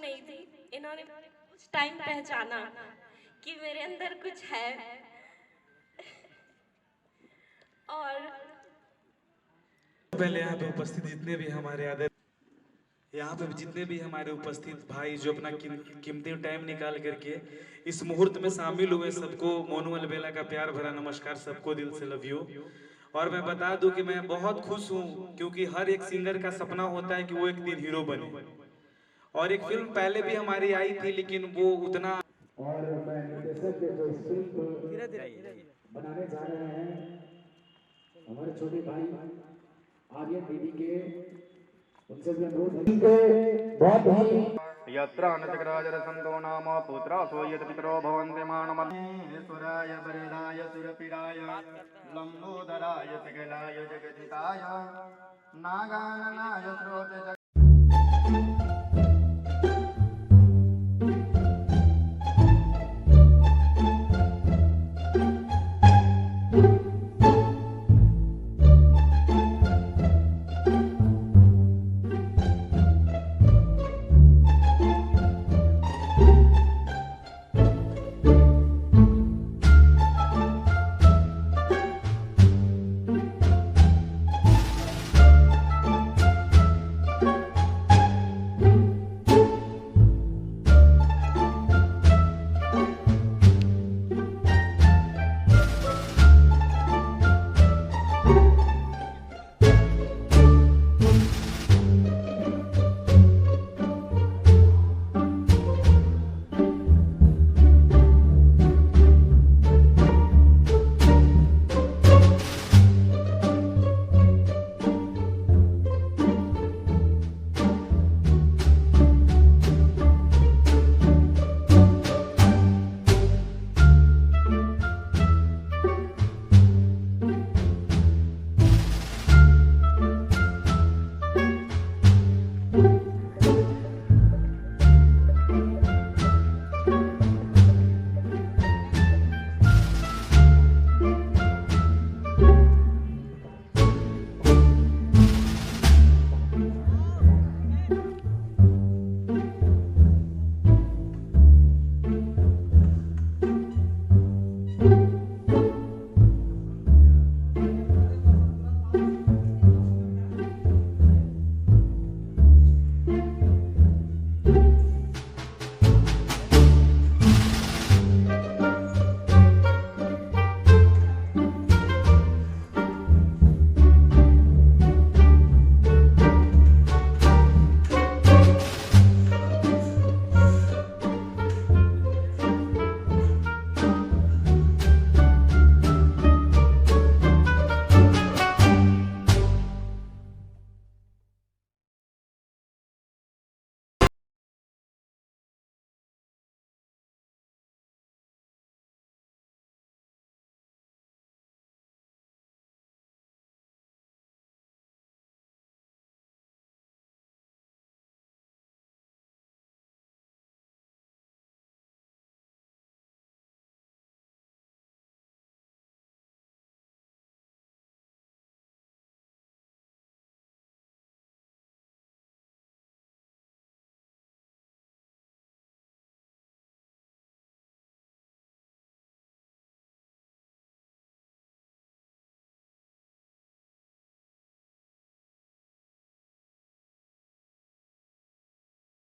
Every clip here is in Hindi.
नहीं थी, इन्होंने उस टाइम पहचाना कि मेरे अंदर कुछ है। और पहले यहाँ पे उपस्थित जितने भी हमारे आदर यहाँ पे जितने भी हमारे उपस्थित भाई जो अपना कीमती टाइम निकाल करके इस मुहूर्त में शामिल हुए, सबको मोनू अलबेला का प्यार भरा नमस्कार, सबको दिल से लव यू। और मैं बता दूं कि मैं बहुत खुश हूं, क्योंकि हर एक सिंगर का सपना होता है कि वो एक दिन हीरो बने। और एक फिल्म पहले भी हमारी आई थी, लेकिन वो उतना और मैं निर्देशक के जो फिल्म बनाने जा रहे हैं हमारे छोटे भाई आर्यन दीदी के, उनसे भी अनुरोध है बहुत ही यत्र अनजगराजरसन्तो नाम पुत्रासो यत् पितरो भवन्ति मानमधीश्वराय वरदाय सुरपिराय लम्बोदराय सकलाय जगदिताय नागाननाय श्रोते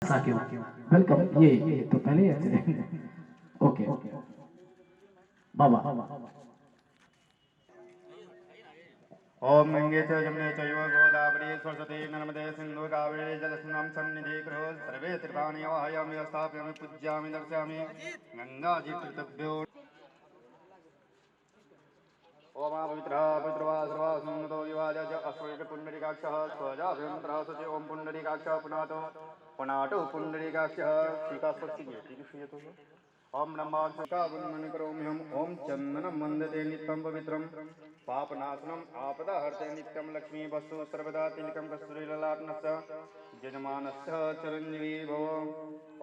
वेलकम। ये तो पहले ओके बाबा ओम गंगे च यमुने चैव गोदावरी सरस्वती नर्मदे सिंधु कावेरी जलस्नानं सन्निधिं सर्वे तीर्थानि वाहयामि स्थापयामि पूज्यामि दर्शयामि गंगाजी तीर्थभ्यो ओम पवित्रः पवित्रवा सर्वा सुन्नतो विवादः च अश्वैक पुण्डरीकाक्षः स्वजाभिमन्त्रः सति ओम पुण्डरीकाक्षः पुनाटो पुण्डरीकाक्षः श्रीकास्वस्ति ओम नमः शिखावन्मनि करोमि हम ओम चंदनं वन्दते नित्यं पवित्रं पापनाशनम् आपदाहर्ते नित्यं लक्ष्मी वस्तु सर्वदा तिलकं कस्तूरीललाटनस्य यजमानस्य चिरञ्जीवी भव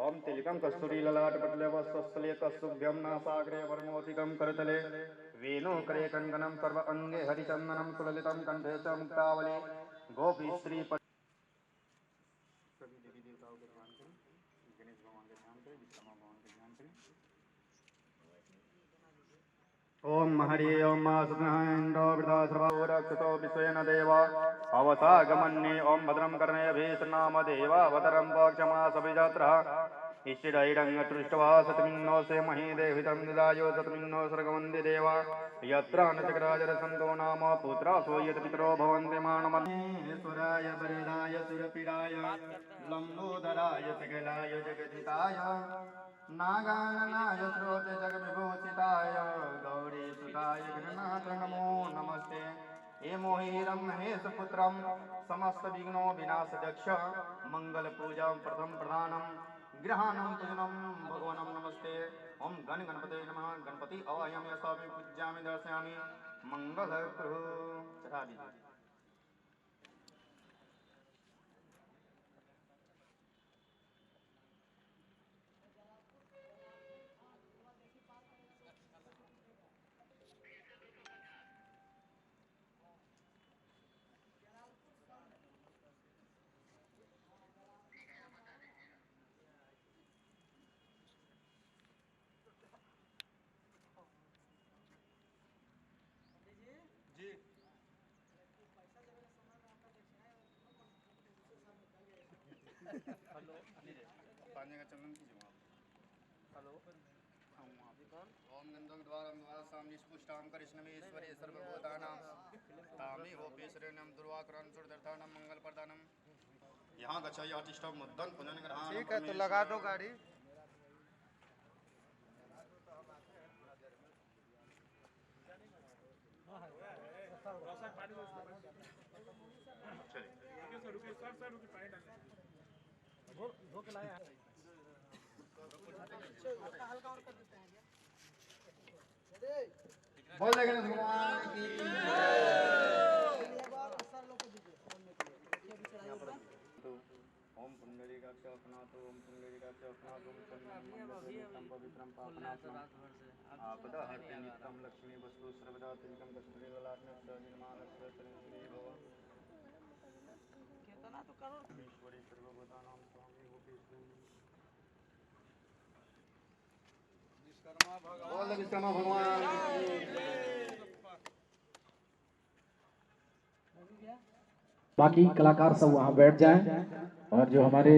ओम तिलकं कस्तूरीललाटपटले वस्त्रस्थले तस्तुभ्यं नासाग्रे वर्मोतिकं करतले वेणुकरे कङ्कणं सर्व अङ्गे हरिचन्दनं सुललितं कण्ठे च मुक्तावली गोपीश्री ओम हरि ओम सुन्दो वृदा सर्वो रक्षतो विश्वेन देव अवसागमन्ये ओम भद्रं कर्णेभिर्नाम देवा भद्रं पक्षमासभिजात्रः इष्टिरैरङ्गतृष्ट्वा सतमिन्नो से मही देहितं ददायो सतमिन्नो सर्गवन्ति देवा यत्र नचक्राजरसन्तो नाम पुत्रा सोयत पितरो भवन्ति मानमन्येश्वराय वरदाय सुरपीडाय लम्बोदराय सकलाय जगदिताय नागाननाय श्रोते जगविभूषिताय गौरीसुताय गणनाथ नमो नमस्ते हे मोहिरं महेश पुत्रं समस्त विघ्नो विनाशदक्ष मंगल पूजा प्रथम प्रधानम ग्रहाणं पूजनं भगवानं नमस्ते ओम गण गणपते नमः गणपति अवायामि स्वामी पूज्यामि दर्शयामि मंगलकृ चढ़ा दीजिए। पानी का चलन कीजिए हेलो ओम गंधं द्वारं द्वारसां निष्पुष्टां करिष्णमे ईश्वरे सर्वभूतानां तामे होपेश्वरेणं दुर्वाकरं सुरदर्थानं मंगलप्रदानं यहाँ गच्छ या तिष्ठं मुद्दं पुनर्ग्रहाणं। ठीक है, तो लगा दो गाड़ी। बोल गणेश भगवान की ओम पुंडरीकाक्ष अपनातो ओम पुंडरीकाक्ष अपनातो ओम पवित्रं पापनाशं आपदाहर्ते नित्यं लक्ष्मी वस्तु सर्वदा तिलकं कस्तूरी ललाटस्य निर्मालस्य श्री भव केतना तो करो ईश्वरी सर्वभूतानां स्वामी होपेश्वरी विश्वकर्मा भगवान बाकी कलाकार सब वहाँ बैठ जाएं और जो हमारे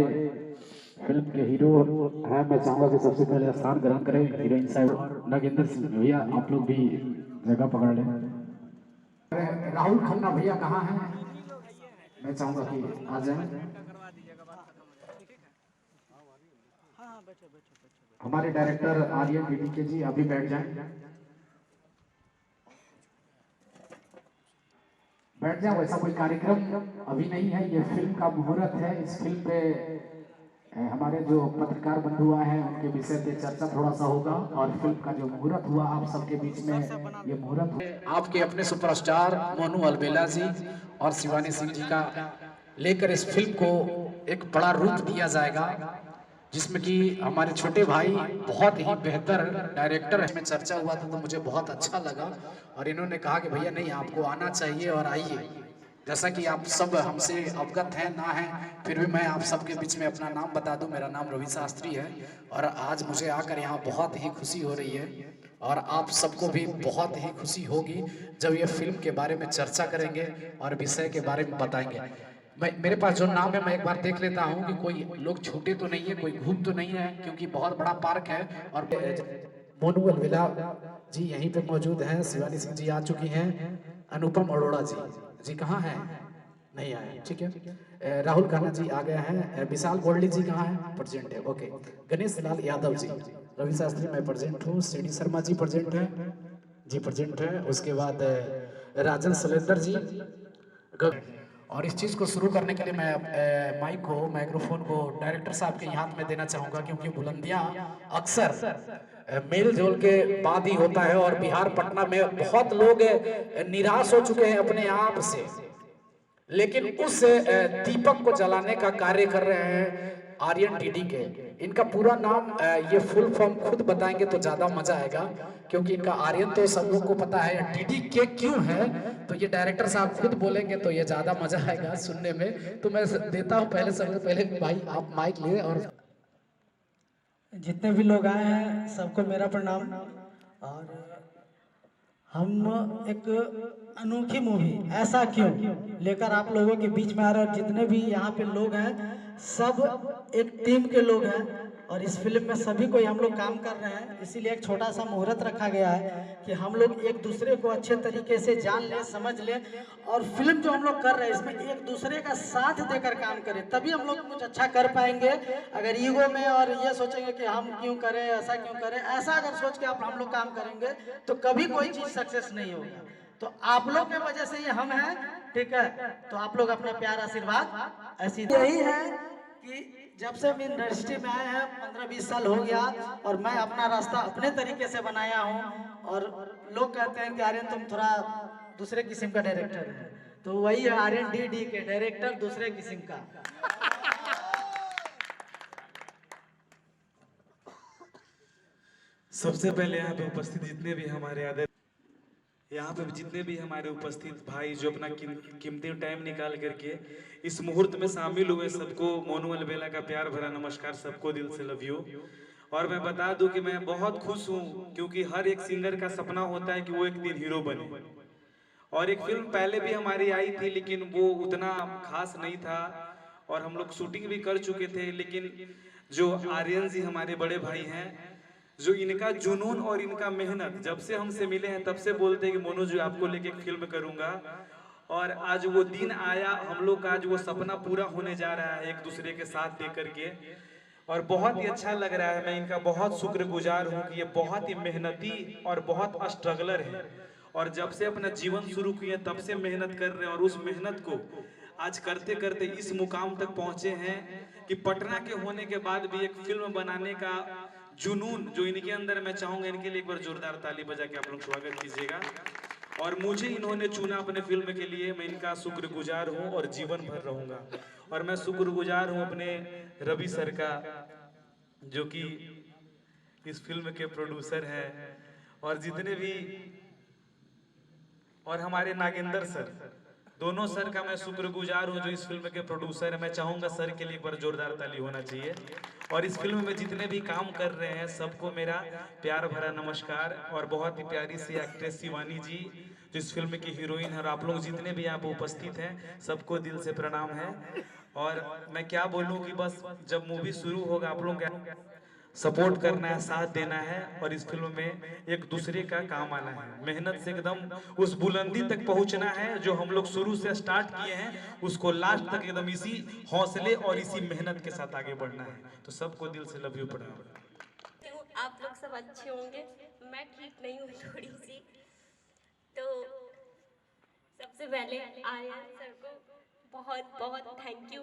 फिल्म के हीरो हैं मैं चाहूंगा कि सबसे पहले स्थान ग्रहण करें हीरोइन साहब और नागेंद्र सिंह भैया आप लोग भी जगह पकड़ लें। राहुल खन्ना भैया कहाँ हैं? मैं चाहूंगा कि आ जाएं। हमारे डायरेक्टर आर्यन बीबीके जी अभी बैठ जाएं। बैठ जाओ, ऐसा कोई कार्यक्रम अभी नहीं है, ये फिल्म का मुहूर्त है। इस फिल्म पे हमारे जो पत्रकार बंधु हैं उनके विषय पे चर्चा थोड़ा सा होगा और फिल्म का जो मुहूर्त हुआ आप सबके बीच में ये मुहूर्त आपके अपने सुपरस्टार मोनू अलबेला जी और शिवानी सिंह जी का लेकर इस फिल्म को एक बड़ा रूप दिया जाएगा, जिसमें कि हमारे छोटे भाई बहुत ही बेहतर डायरेक्टर है। में चर्चा हुआ था तो मुझे बहुत अच्छा लगा और इन्होंने कहा कि भैया नहीं आपको आना चाहिए और आइए। जैसा कि आप सब हमसे अवगत हैं ना हैं, फिर भी मैं आप सबके बीच में अपना नाम बता दूं। मेरा नाम रवि शास्त्री है और आज मुझे आकर यहाँ बहुत ही खुशी हो रही है और आप सबको भी बहुत ही खुशी होगी जब ये फिल्म के बारे में चर्चा करेंगे और विषय के बारे में बताएंगे। मेरे पास जो नाम है मैं एक बार देख लेता हूँ कि कोई लोग छूटे तो नहीं है, कोई घूम तो नहीं है, क्योंकि बहुत बड़ा पार्क है। और मोनू अलबेला जी यहीं पे मौजूद हैं, शिवानी सिंह जी आ चुकी हैं, अनुपम अरोड़ा जी कहाँ हैं? नहीं आए, ठीक है। राहुल खन्ना जी आ गए हैं। विशाल गोल्डी जी कहाँ हैं? प्रेजेंट है, ओके। गणेश लाल यादव जी, रवि शास्त्री मैं प्रेजेंट हूँ, C D Sharma ji present है जी, प्रेजेंट है। उसके बाद राजन सलेंदर जी। और इस चीज़ को शुरू करने के लिए मैं माइक्रोफोन को डायरेक्टर साहब के हाथ में देना चाहूँगा, क्योंकि बुलंदियाँ अक्सर मेल जोल के बाद ही होता है और बिहार पटना में बहुत लोग निराश हो चुके हैं अपने आप से, लेकिन उस दीपक को जलाने का कार्य कर रहे हैं आर्यन डीडी के। इनका पूरा नाम ये फुल फॉर्म खुद बताएंगे तो ज्यादा मजा आएगा, क्योंकि इनका आर्यन तो सब लोग को पता है, डीडी के क्यों है तो ये डायरेक्टर साहब खुद बोलेंगे तो ये ज्यादा मजा आएगा सुनने में। तो मैं देता हूँ पहले, सबसे पहले भाई आप माइक ले और जितने भी लोग आए हैं सबको मेरा प्रणाम। और हम एक अनोखी मूवी ऐसा क्यों लेकर आप लोगों के बीच में आ रहे हैं। और जितने भी यहाँ पे लोग हैं सब एक टीम के लोग हैं और इस फिल्म में सभी को हम लोग काम कर रहे हैं। इसीलिए एक छोटा सा मुहूर्त रखा गया है कि हम लोग एक दूसरे को अच्छे तरीके से जान लें, समझ लें और फिल्म जो हम लोग कर रहे हैं इसमें एक दूसरे का साथ देकर काम करें, तभी हम लोग कुछ अच्छा कर पाएंगे। अगर ईगो में और ये सोचेंगे कि हम क्यों करें, ऐसा क्यों करें, ऐसा अगर सोच के आप हम लोग काम करेंगे तो कभी कोई चीज सक्सेस नहीं होगा। तो आप लोग के वजह से ये हम हैं, ठीक है। तो आप लोग अपना प्यार आशीर्वाद ऐसी यही है कि जब से हम इंडस्ट्री में आए हैं 15-20 साल हो गया और मैं अपना रास्ता अपने तरीके से बनाया हूँ। और लोग कहते हैं कि आर्यन तुम थोड़ा दूसरे किस्म का डायरेक्टर है, तो वही है आर्यन डी के डायरेक्टर दूसरे किस्म का। सबसे पहले यहाँ पे उपस्थित जितने भी हमारे यहाँ पे जितने भी हमारे उपस्थित भाई जो अपना कीमती टाइम निकाल करके इस मुहूर्त में शामिल हुए, सबको मोनू अलबेला का प्यार भरा नमस्कार, सबको दिल से लव यू। और मैं बता दूं कि मैं बहुत खुश हूं क्योंकि हर एक सिंगर का सपना होता है कि वो एक दिन हीरो बने। और एक फिल्म पहले भी हमारी आई थी लेकिन वो उतना खास नहीं था और हम लोग शूटिंग भी कर चुके थे, लेकिन जो आर्यन जी हमारे बड़े भाई हैं, जो इनका जुनून और इनका मेहनत, जब से हमसे मिले हैं तब से बोलते हैं कि मोनू जी आपको लेके एक फिल्म करूंगा। और आज वो दिन आया, हम लोग का आज वो सपना पूरा होने जा रहा है एक दूसरे के साथ दे करके, और बहुत ही अच्छा लग रहा है। मैं इनका बहुत शुक्रगुजार हूँ कि ये बहुत ही मेहनती और बहुत स्ट्रगलर है और जब से अपना जीवन शुरू किए तब से मेहनत कर रहे हैं और उस मेहनत को आज करते करते इस मुकाम तक पहुंचे हैं कि पटना के होने के बाद भी एक फिल्म बनाने का जुनून जो इनके अंदर, मैं चाहूंगा इनके लिए एक बार जोरदार ताली बजा के आप लोग स्वागत कीजिएगा। और मुझे इन्होंने चुना अपने फिल्म के लिए, मैं इनका शुक्रगुजार हूं और जीवन भर रहूंगा। और मैं शुक्रगुजार हूं अपने रवि सर का जो कि इस फिल्म के प्रोड्यूसर हैं, और जितने भी, और हमारे नागेंद्र सर, दोनों सर का मैं शुक्रगुजार हूं जो इस फिल्म के प्रोड्यूसर है। मैं चाहूंगा सर के लिए एक बार जोरदार ताली होना चाहिए। और इस फिल्म में जितने भी काम कर रहे हैं सबको मेरा प्यार भरा नमस्कार। और बहुत ही प्यारी सी एक्ट्रेस शिवानी जी जो इस फिल्म की हीरोइन है, और आप लोग जितने भी यहाँ पे उपस्थित हैं सबको दिल से प्रणाम है। और मैं क्या बोलूँ कि बस जब मूवी शुरू होगा आप लोग सपोर्ट करना है, साथ देना है और इस फिल्म में एक दूसरे का काम आना है, मेहनत से एकदम उस बुलंदी तक पहुंचना है जो हम लोग शुरू से स्टार्ट किए हैं, उसको लास्ट तक एकदम इसी हौसले और इसी मेहनत के साथ आगे बढ़ना है। तो सबको दिल से लव यू प्रणाम। आप लोग सब अच्छे होंगे, मैं ठीक नहीं हूँ थोड़ी सी। तो सबसे पहले आर्यन सर को बहुत बहुत थैंक यू।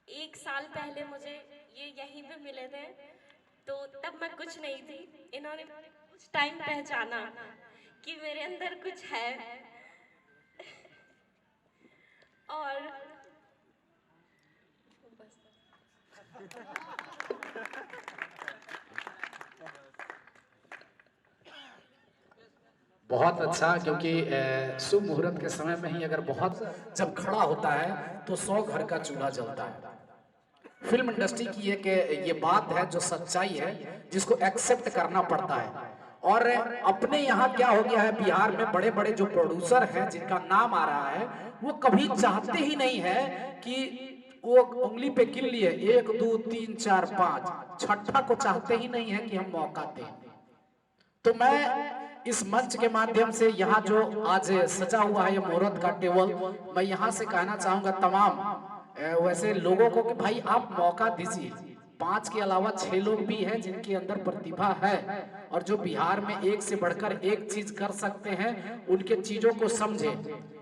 1 साल पहले मुझे ये यहीं पे मिले थे, तो तब मैं कुछ नहीं थी। इन्होंने उस टाइम पहचाना कि मेरे अंदर कुछ है और बहुत अच्छा, क्योंकि शुभ मुहूर्त के समय में ही अगर बहुत जब खड़ा होता है तो 100 घर का चूल्हा जलता है। फिल्म इंडस्ट्री की एक ये बात है जो सच्चाई है जिसको एक्सेप्ट करना पड़ता है। और अपने यहाँ क्या हो गया है, बिहार में बड़े बड़े जो प्रोड्यूसर हैं जिनका नाम आ रहा है वो कभी चाहते ही नहीं है कि वो उंगली पे गिन लिए 1 2 3 4 5 छठा को चाहते ही नहीं है कि हम मौका दें। तो मैं इस मंच के माध्यम से यहाँ जो आज सजा हुआ है ये मुहूर्त का टेबल, मैं यहाँ से कहना चाहूंगा तमाम वैसे लोगों को कि भाई आप मौका दीजिए। 5 के अलावा 6 लोग भी हैं जिनके अंदर प्रतिभा है और जो बिहार में एक से बढ़कर एक चीज कर सकते हैं, उनके चीजों को समझे।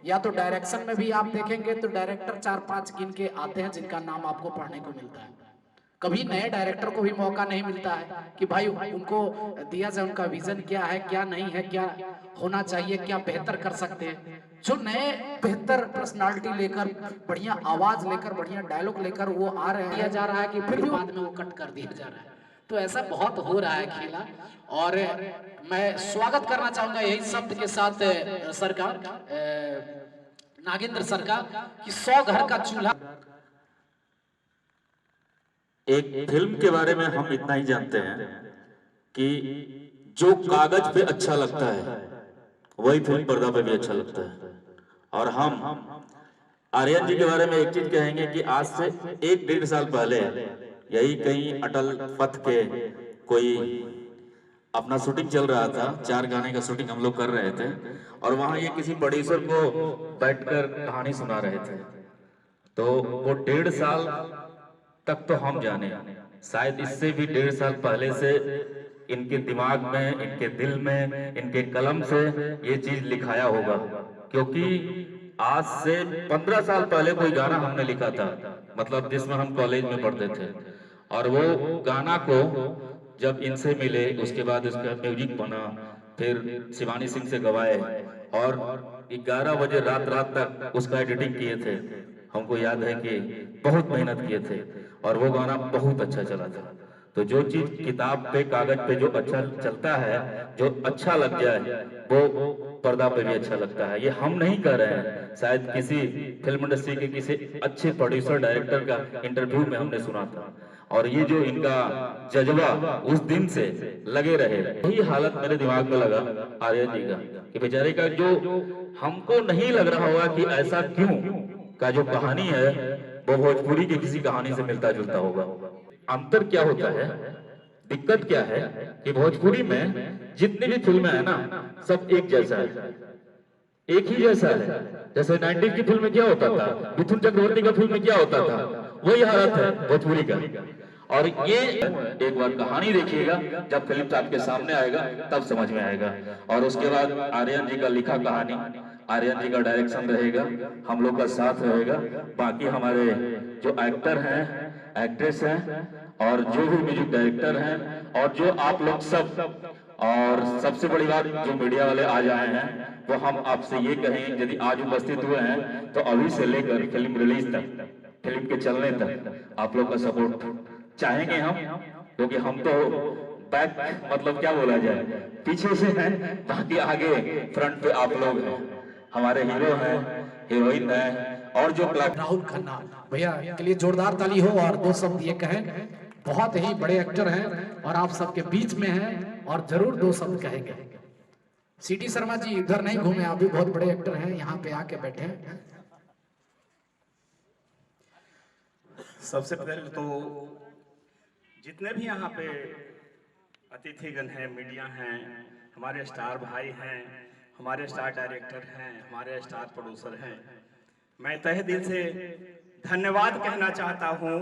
या तो डायरेक्शन में भी आप देखेंगे तो डायरेक्टर 4-5 गिन के आते हैं जिनका नाम आपको पढ़ने को मिलता है। कभी नए डायरेक्टर को भी मौका नहीं मिलता है कि भाई उनको दिया जाए उनका विजन क्या है, क्या नहीं है, क्या होना चाहिए, क्या बेहतर कर सकते हैं। जो नए बेहतर पर्सनालिटी लेकर, बढ़िया आवाज लेकर, बढ़िया डायलॉग लेकर वो आ रहे हैं, दिया जा रहा है कि फिर भी बाद में वो कट कर दिया जा रहा है। तो ऐसा बहुत हो रहा है खेला। और मैं स्वागत करना चाहूंगा यही शब्द के साथ सरकार नागेंद्र सर का कि 100 घर का चूल्हा एक फिल्म के बारे में हम इतना ही जानते हैं कि जो कागज पे अच्छा लगता है वही फिल्म पर्दा पे भी अच्छा लगता है। और हम आर्यन जी के बारे में एक चीज कहेंगे कि आज से 1-1.5 साल पहले यही कहीं अटल पथ के कोई अपना शूटिंग चल रहा था, 4 गाने का शूटिंग हम लोग कर रहे थे और वहां ये किसी प्रोड्यूसर को बैठकर कहानी सुना रहे थे। तो वो 1.5 साल तक तो हम जाने, शायद इससे भी 1.5 साल पहले से इनके दिमाग में, इनके दिल में, इनके कलम से ये चीज लिखाया होगा। क्योंकि आज से 15 साल पहले कोई गाना हमने लिखा था, मतलब जिसमें हम कॉलेज में पढ़ते थे, और वो गाना को जब इनसे मिले उसके बाद उसका म्यूजिक बना, फिर शिवानी सिंह से गवाए और 11 बजे रात तक उसका एडिटिंग किए थे। हमको याद है कि बहुत मेहनत किए थे और वो गाना बहुत अच्छा चला था। तो जो चीज किताब पे, कागज पे जो अच्छा चलता है, जो अच्छा लग जाए, वो पर्दा पे भी अच्छा लगता है। ये हम नहीं कर रहे हैं, शायद किसी फिल्म इंडस्ट्री के किसी अच्छे प्रोड्यूसर डायरेक्टर का इंटरव्यू में हमने सुना था। और ये जो इनका जज्बा उस दिन से लगे रहे, यही हालत मेरे दिमाग में लगा आर्यन जी का, कि बेचारे का जो हमको नहीं लग रहा होगा कि ऐसा क्यों का जो कहानी है वो भोजपुरी की किसी कहानी से मिलता जुलता होगा। अंतर क्या होता है, दिक्कत क्या है कि भोजपुरी में जितनी भी फिल्में है ना, सब एक जैसा है, एक ही जैसा है। जैसे 90s की फिल्म में क्या होता था, मिथुन चक्रवर्ती का फिल्म में क्या होता था, वही हालत है भोजपुरी का। और ये एक बार कहानी देखिएगा, जब फिल्म आपके सामने आएगा तब समझ में आएगा। और उसके बाद आर्यन जी का लिखा कहानी, आर्यन जी का डायरेक्शन रहेगा, हम लोग का साथ रहेगा, बाकी हमारे जो एक्टर हैं, एक्ट्रेस हैं और जो भी म्यूजिक डायरेक्टर हैं और जो आप लोग सब, और सबसे बड़ी बात जो मीडिया वाले आज आए हैं, वो हम आपसे ये कहें, यदि आज उपस्थित हुए हैं तो अभी से लेकर फिल्म रिलीज तक, फिल्म के चलने तक आप लोग का सपोर्ट चाहेंगे हम, क्योंकि हम तो बैक, मतलब क्या बोला जाए, पीछे से हैं, बाकी आगे फ्रंट पे आप लोग हैं, हमारे हीरो हैं, हीरोइन हैं और जो राहुल खन्ना भैया के लिए जोरदार ताली हो और 2 शब्द ये कहें। बहुत ही बड़े एक्टर हैं और आप सबके बीच में हैं और जरूर 2 शब्द कहेंगे। सीटी शर्मा जी इधर नहीं घूमे, आप भी बहुत बड़े एक्टर हैं, यहाँ पे आके बैठे। सबसे पहले तो जितने भी यहाँ पे अतिथिगण हैं, मीडिया हैं, हमारे स्टार भाई हैं, हमारे स्टार डायरेक्टर हैं, हमारे स्टार प्रोड्यूसर हैं, मैं तहे दिल से धन्यवाद कहना चाहता हूँ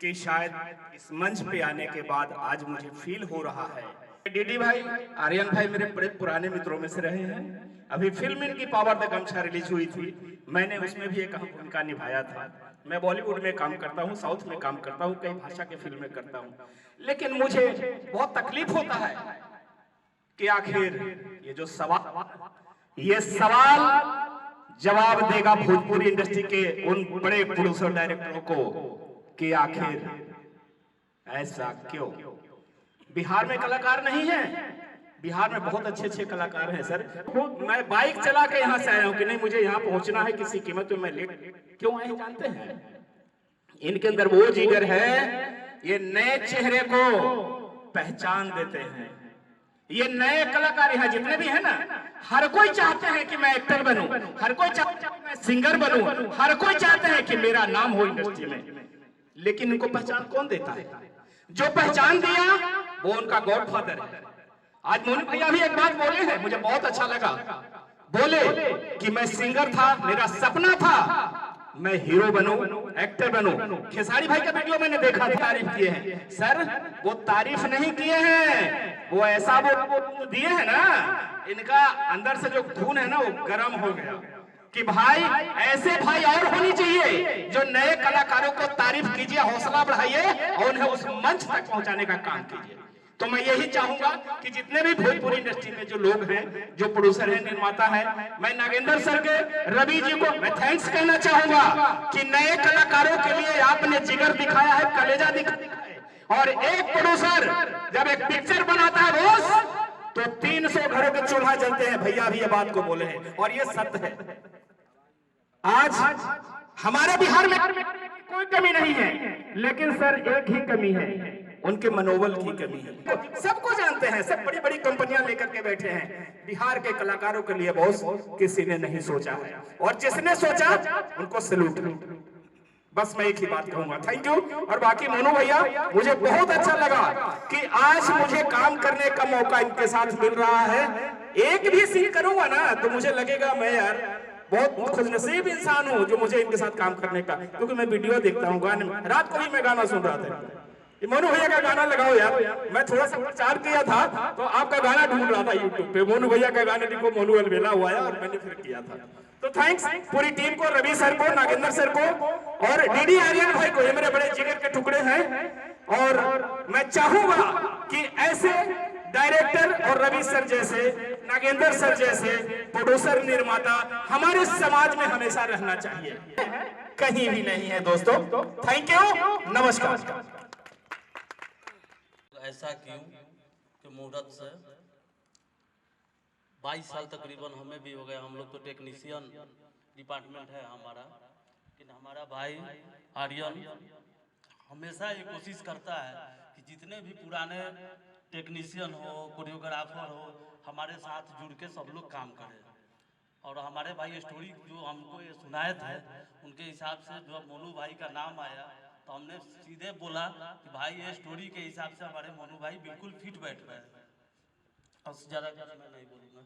कि शायद इस मंच पे आने के बाद आज मुझे फील हो रहा है। डीडी भाई, आर्यन भाई मेरे बड़े पुराने मित्रों में से रहे हैं। अभी फिल्म इनकी पावर द गमछा रिलीज हुई थी, मैंने उसमें भी एक अहम भूमिका निभाया था। मैं बॉलीवुड में काम करता हूँ, साउथ में काम करता हूँ, कई भाषा के फिल्में करता हूँ, लेकिन मुझे बहुत तकलीफ होता है कि आखिर ये जो सवाल जवाब देगा भोजपुरी इंडस्ट्री के उन बड़े प्रोड्यूसर डायरेक्टरों को कि आखिर ऐसा क्यों। बिहार में कलाकार नहीं है, बिहार में बहुत अच्छे अच्छे कलाकार हैं सर। मैं बाइक चला के यहाँ से आया हूँ कि नहीं मुझे यहाँ पहुंचना है, किसी कीमत पे मैं लेट क्यों आए जानते हैं? इनके अंदर वो जिगर है, ये नए चेहरे को पहचान देते हैं। ये नए कलाकार यहाँ जितने भी हैं ना, हर कोई चाहते हैं कि मैं एक्टर बनूं, हर कोई चाहता है मैं सिंगर बनूं, हर कोई चाहते हैं कि मेरा नाम हो इंडस्ट्री में, लेकिन इनको पहचान कौन देता है? जो पहचान दिया वो उनका गॉडफादर है। आज मोनू भैया भी एक बात बोले हैं, मुझे बहुत अच्छा लगा। बोले कि मैं सिंगर था, मेरा सपना था मैं हीरो बनूं, एक्टर बनूं। खेसारी भाई का वीडियो मैंने देखा, तारीफ किए हैं सर। वो तारीफ नहीं किए हैं, वो ऐसा वो दिए हैं ना, इनका अंदर से जो खून है ना वो गर्म हो गया कि भाई ऐसे भाई और होनी चाहिए जो नए कलाकारों को तारीफ कीजिए, हौसला बढ़ाइए और उन्हें उस मंच तक पहुंचाने का काम कीजिए। तो मैं यही चाहूंगा कि जितने भी भोजपुरी इंडस्ट्री में जो लोग हैं, जो प्रोड्यूसर हैं, निर्माता हैं, मैं नागेंद्र सर के, रवि जी को मैं थैंक्स कहना चाहूंगा कि नए कलाकारों के लिए आपने जिगर दिखाया है, कलेजा दिखाया है। और एक प्रोड्यूसर जब एक पिक्चर बनाता है रोज, तो 300 घरों के चूल्हा जलते हैं। भैया भी ये बात को बोले हैं और ये सत्य है। आज हमारे बिहार में कोई कमी नहीं है, लेकिन सर एक ही कमी है, उनके मनोबल की कमी है। सबको जानते हैं, सब बड़ी बड़ी कंपनियां लेकर के बैठे हैं। बिहार के कलाकारों के लिए बॉस किसी ने नहीं सोचा है, और जिसने सोचा उनको सैल्यूट। बस मैं एक ही बात कहूंगा, थैंक यू। और बाकी मोनू भैया, मुझे बहुत अच्छा लगा कि आज मुझे काम करने का मौका इनके साथ मिल रहा है। एक भी सीन करूंगा ना तो मुझे लगेगा मैं यार बहुत खुशनसीब इंसान हूँ जो मुझे इनके साथ काम करने का, क्योंकि मैं वीडियो देखता हूँ गाने में। रात को भी मैं गाना सुन रहा था, मोनू भैया का गाना लगाओ यार। मैं थोड़ा सा प्रचार किया था तो आपका गाना ढूंढ रहा था यूट्यूब पे, मोनू भैया का गाने देखो, मोनू अलबेला हुआ है, और मैंने फिर किया था। तो थैंक्स पूरी टीम को, रवि सर को, नागेंद्र सर को, और डीडी आर्यन भाई को, ये मेरे बड़े जिगर के टुकड़े हैं। और मैं चाहूंगा कि ऐसे डायरेक्टर और रवि सर जैसे, नागेंद्र सर जैसे प्रोड्यूसर, निर्माता हमारे समाज में हमेशा रहना चाहिए, कहीं भी नहीं है दोस्तों। थैंक यू, नमस्कार। ऐसा क्यों कि मुहूर्त से 22 साल तकरीबन हमें भी हो गया। हम लोग तो टेक्नीशियन डिपार्टमेंट है हमारा, लेकिन हमारा भाई आर्यन हमेशा ये कोशिश करता है कि जितने भी पुराने टेक्नीशियन हो, कोरियोग्राफर हो, हमारे साथ जुड़ के सब लोग काम करें। और हमारे भाई स्टोरी जो हमको ये सुनाए थे, उनके हिसाब से जब मोनू भाई का नाम आया तो हमने सीधे बोला कि भाई ये स्टोरी के हिसाब से हमारे मोनू भाई बिल्कुल फिट बैठ रहे हैं। और ज्यादा कुछ मैं नहीं बोलूँगा।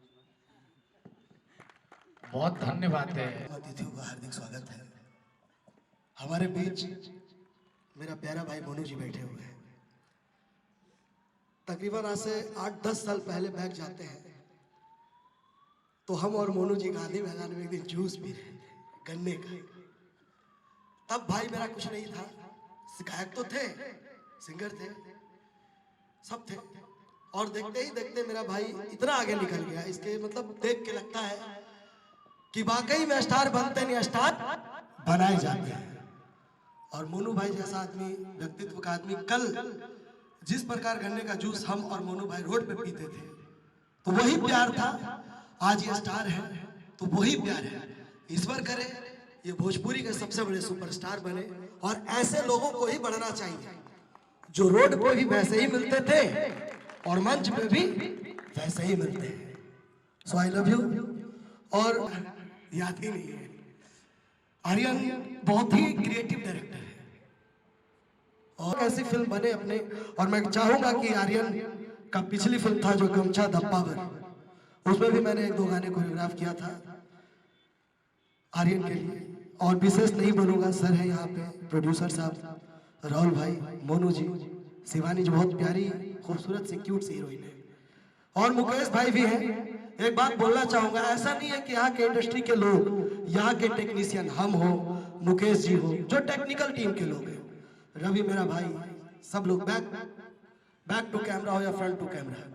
बहुत धन्यवाद है। अतिथियों का हार्दिक स्वागत है। हमारे बीच मेरा प्यारा भाई मोनू जी बैठे हुए हैं। तकरीबन आज से 8-10 साल पहले बैठ जाते हैं तो हम और मोनू जी गांधी मैदान में एक दिन जूस पी रहे थे गन्ने का। तब भाई मेरा कुछ नहीं था, गायक तो थे, सिंगर थे, सब थे, और देखते ही देखते मेरा भाई इतना आगे निकल गया। इसके मतलब देख के लगता है कि वाकई में स्टार बनते नहीं, स्टार बनाए जाते हैं। और मोनू भाई जैसा आदमी, व्यक्तित्व का आदमी, कल जिस प्रकार गन्ने का जूस हम और मोनू भाई रोड पे पीते थे तो वही प्यार था। आज ये स्टार है तो वही प्यार है। ईश्वर करे ये भोजपुरी के सबसे बड़े सुपरस्टार बने, और ऐसे लोगों को ही बढ़ना चाहिए जो रोड पे भी वैसे ही मिलते थे और मंच पे भी वैसे ही मिलते हैं। सो आई लव यू। और याद ही नहीं है, आर्यन बहुत ही क्रिएटिव डायरेक्टर है और ऐसी फिल्म बने अपने। और मैं चाहूंगा कि आर्यन का पिछली फिल्म था जो गमछा धप्पावर, उसमें भी मैंने 1-2 गाने कोरियोग्राफ किया था आर्यन के लिए। और विशेष नहीं बोलूंगा, सर है यहाँ पे, प्रोड्यूसर साहब, राहुल भाई, मोनू जी, शिवानी जो बहुत प्यारी खूबसूरत सी क्यूट सी हीरोइन है, और मुकेश भाई भी हैं। एक बात बोलना चाहूंगा, ऐसा नहीं है कि यहाँ के इंडस्ट्री के लोग, यहाँ के टेक्नीशियन, हम हो, मुकेश जी हो, जो टेक्निकल टीम के लोग हैं, रवि मेरा भाई, सब लोग बैक टू कैमरा हो या फ्रंट टू कैमरा,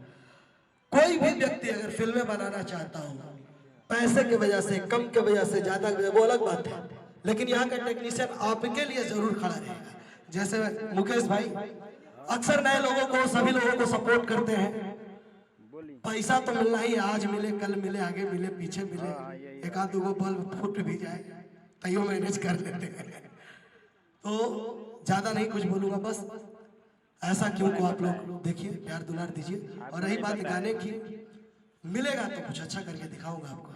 कोई भी व्यक्ति अगर फिल्में बनाना चाहता हो, पैसे की वजह से, कम के वजह से, ज्यादा की वजह, वो अलग बात है, लेकिन यहाँ का टेक्नीशियन आपके लिए जरूर खड़ा रहेगा। जैसे मुकेश भाई अक्सर नए लोगों को, सभी लोगों को सपोर्ट करते हैं। पैसा तो मिलना ही, आज मिले, कल मिले, आगे मिले, पीछे मिले, एक आध दो बल्ब फूट भी जाए तैयो मैनेज कर लेते हैं। तो ज्यादा नहीं कुछ बोलूंगा, बस ऐसा क्यों को आप लोग देखिए, प्यार दुलार दीजिए। और रही बात गाने की, मिलेगा तो कुछ अच्छा करके दिखाऊंगा आपको।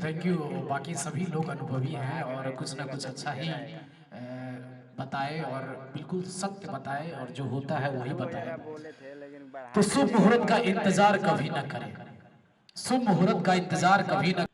Thank you. बाकी सभी लोग अनुभवी हैं और कुछ ना कुछ अच्छा ही बताए और बिल्कुल सत्य बताए, और जो होता है वही बताए। तो शुभ मुहूर्त का इंतजार कभी ना करें, शुभ मुहूर्त का इंतजार कभी ना